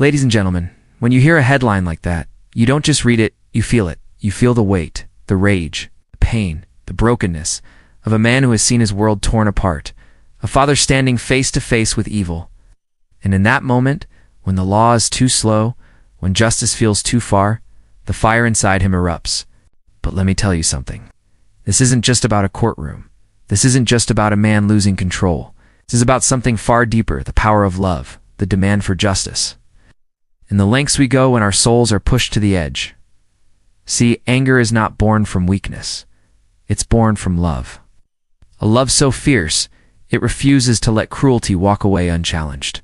Ladies and gentlemen, when you hear a headline like that, you don't just read it, you feel it. You feel the weight, the rage, the pain, the brokenness of a man who has seen his world torn apart, a father standing face to face with evil. And in that moment, when the law is too slow, when justice feels too far, the fire inside him erupts. But let me tell you something. This isn't just about a courtroom. This isn't just about a man losing control. This is about something far deeper, the power of love, the demand for justice. And the lengths we go when our souls are pushed to the edge. See, anger is not born from weakness. It's born from love. A love so fierce, it refuses to let cruelty walk away unchallenged.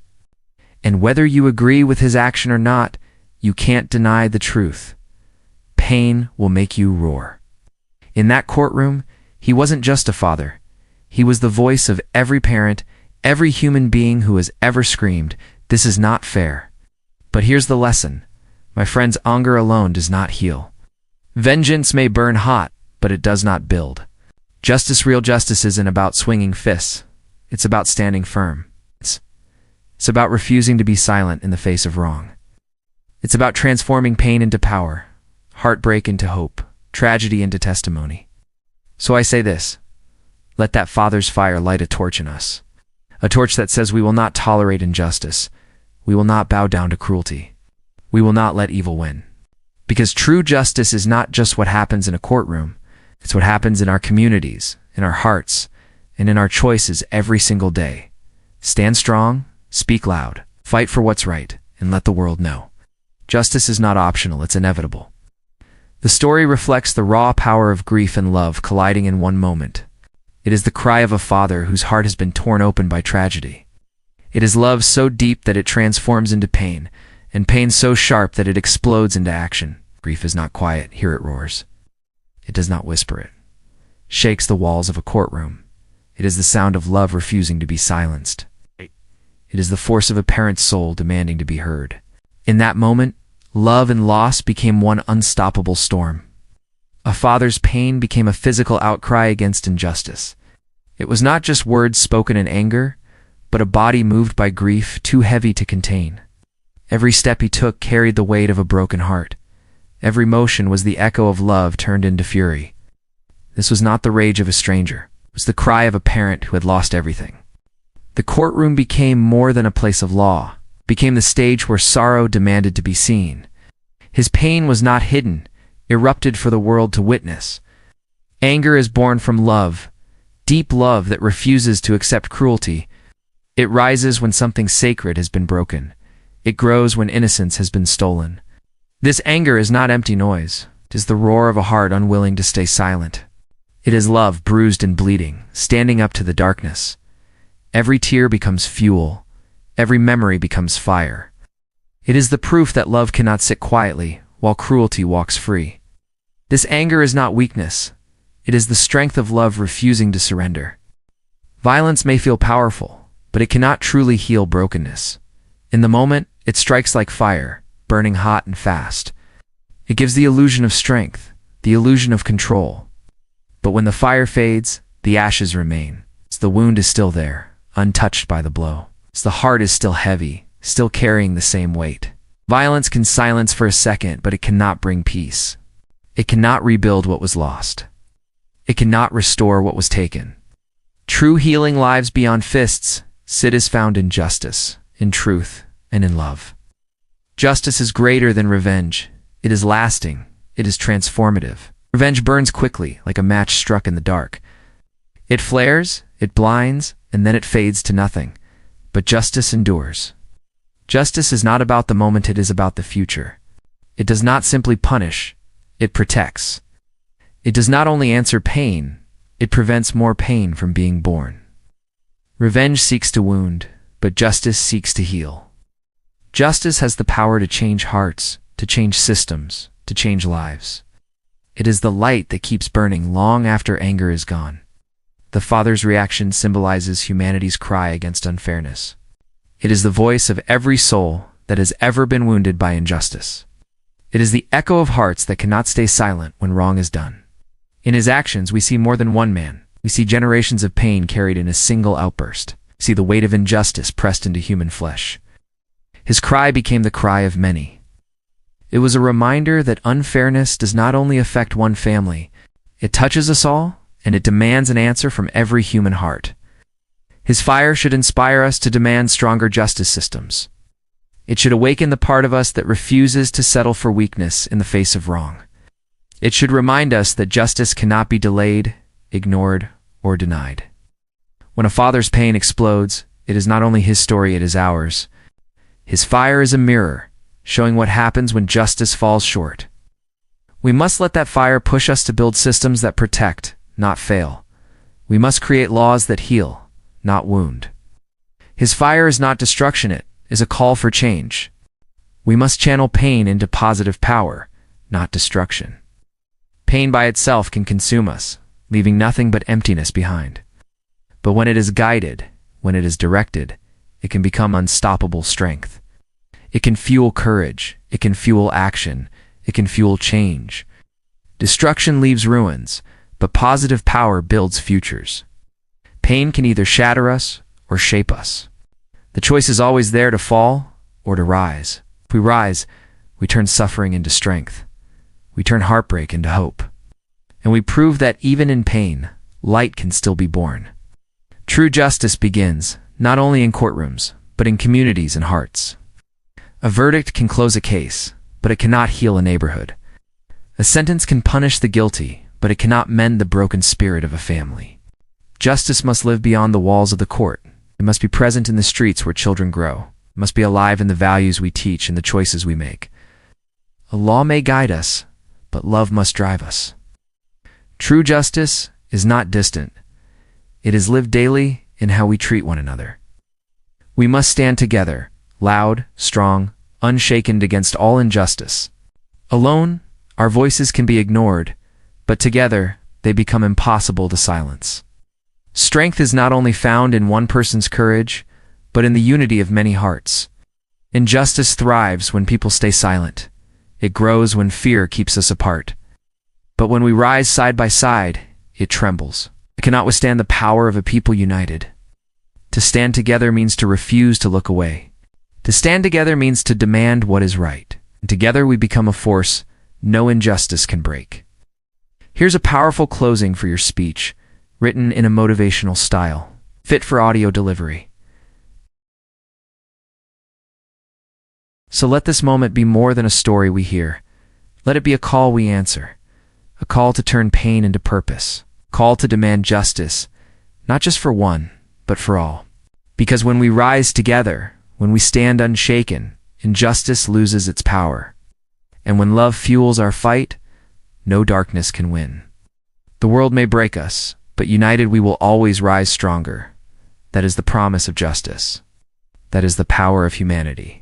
And whether you agree with his action or not, you can't deny the truth. Pain will make you roar. In that courtroom, he wasn't just a father. He was the voice of every parent, every human being who has ever screamed, "This is not fair." But here's the lesson. My friends, anger alone does not heal. Vengeance may burn hot, but it does not build. Real justice isn't about swinging fists. It's about standing firm. It's about refusing to be silent in the face of wrong. It's about transforming pain into power, heartbreak into hope, tragedy into testimony. So I say this, let that Father's fire light a torch in us. A torch that says we will not tolerate injustice. We will not bow down to cruelty. We will not let evil win. Because true justice is not just what happens in a courtroom. It's what happens in our communities, in our hearts, and in our choices every single day. Stand strong, speak loud, fight for what's right, and let the world know. Justice is not optional, it's inevitable. The story reflects the raw power of grief and love colliding in one moment. It is the cry of a father whose heart has been torn open by tragedy. It is love so deep that it transforms into pain, and pain so sharp that it explodes into action. Grief is not quiet, here it roars. It does not whisper, it shakes the walls of a courtroom. It is the sound of love refusing to be silenced. It is the force of a parent's soul demanding to be heard. In that moment, love and loss became one unstoppable storm. A father's pain became a physical outcry against injustice. It was not just words spoken in anger, but a body moved by grief too heavy to contain. Every step he took carried the weight of a broken heart. Every motion was the echo of love turned into fury. This was not the rage of a stranger. It was the cry of a parent who had lost everything. The courtroom became more than a place of law. It became the stage where sorrow demanded to be seen. His pain was not hidden, erupted for the world to witness. Anger is born from love, deep love that refuses to accept cruelty. It rises when something sacred has been broken. It grows when innocence has been stolen. This anger is not empty noise. It is the roar of a heart unwilling to stay silent. It is love bruised and bleeding, standing up to the darkness. Every tear becomes fuel. Every memory becomes fire. It is the proof that love cannot sit quietly while cruelty walks free. This anger is not weakness. It is the strength of love refusing to surrender. Violence may feel powerful, but it cannot truly heal brokenness. In the moment, it strikes like fire, burning hot and fast. It gives the illusion of strength, the illusion of control. But when the fire fades, the ashes remain. The wound is still there, untouched by the blow. The heart is still heavy, still carrying the same weight. Violence can silence for a second, but it cannot bring peace. It cannot rebuild what was lost. It cannot restore what was taken. True healing lives beyond fists. It is found in justice, in truth, and in love. Justice is greater than revenge. It is lasting. It is transformative. Revenge burns quickly, like a match struck in the dark. It flares, it blinds, and then it fades to nothing. But justice endures. Justice is not about the moment, it is about the future. It does not simply punish, it protects. It does not only answer pain, it prevents more pain from being born. Revenge seeks to wound, but justice seeks to heal. Justice has the power to change hearts, to change systems, to change lives. It is the light that keeps burning long after anger is gone. The Father's reaction symbolizes humanity's cry against unfairness. It is the voice of every soul that has ever been wounded by injustice. It is the echo of hearts that cannot stay silent when wrong is done. In his actions, we see more than one man. We see generations of pain carried in a single outburst. We see the weight of injustice pressed into human flesh. His cry became the cry of many. It was a reminder that unfairness does not only affect one family, it touches us all, and it demands an answer from every human heart. His fire should inspire us to demand stronger justice systems. It should awaken the part of us that refuses to settle for weakness in the face of wrong. It should remind us that justice cannot be delayed, ignored, or denied. When a father's pain explodes, it is not only his story, it is ours. His fire is a mirror, showing what happens when justice falls short. We must let that fire push us to build systems that protect, not fail. We must create laws that heal, not wound. His fire is not destruction, it is a call for change. We must channel pain into positive power, not destruction. Pain by itself can consume us, leaving nothing but emptiness behind. But when it is guided, when it is directed, it can become unstoppable strength. It can fuel courage, it can fuel action, it can fuel change. Destruction leaves ruins, but positive power builds futures. Pain can either shatter us or shape us. The choice is always there to fall or to rise. If we rise, we turn suffering into strength. We turn heartbreak into hope. And we prove that even in pain, light can still be born. True justice begins, not only in courtrooms, but in communities and hearts. A verdict can close a case, but it cannot heal a neighborhood. A sentence can punish the guilty, but it cannot mend the broken spirit of a family. Justice must live beyond the walls of the court. It must be present in the streets where children grow. It must be alive in the values we teach and the choices we make. A law may guide us, but love must drive us. True justice is not distant. It is lived daily in how we treat one another. We must stand together, loud, strong, unshaken against all injustice. Alone, our voices can be ignored, but together, they become impossible to silence. Strength is not only found in one person's courage, but in the unity of many hearts. Injustice thrives when people stay silent. It grows when fear keeps us apart. But when we rise side by side, it trembles. It cannot withstand the power of a people united. To stand together means to refuse to look away. To stand together means to demand what is right. And together we become a force no injustice can break. Here's a powerful closing for your speech, written in a motivational style, fit for audio delivery. So let this moment be more than a story we hear. Let it be a call we answer, a call to turn pain into purpose, a call to demand justice, not just for one, but for all. Because when we rise together, when we stand unshaken, injustice loses its power. And when love fuels our fight, no darkness can win. The world may break us, but united we will always rise stronger. That is the promise of justice. That is the power of humanity.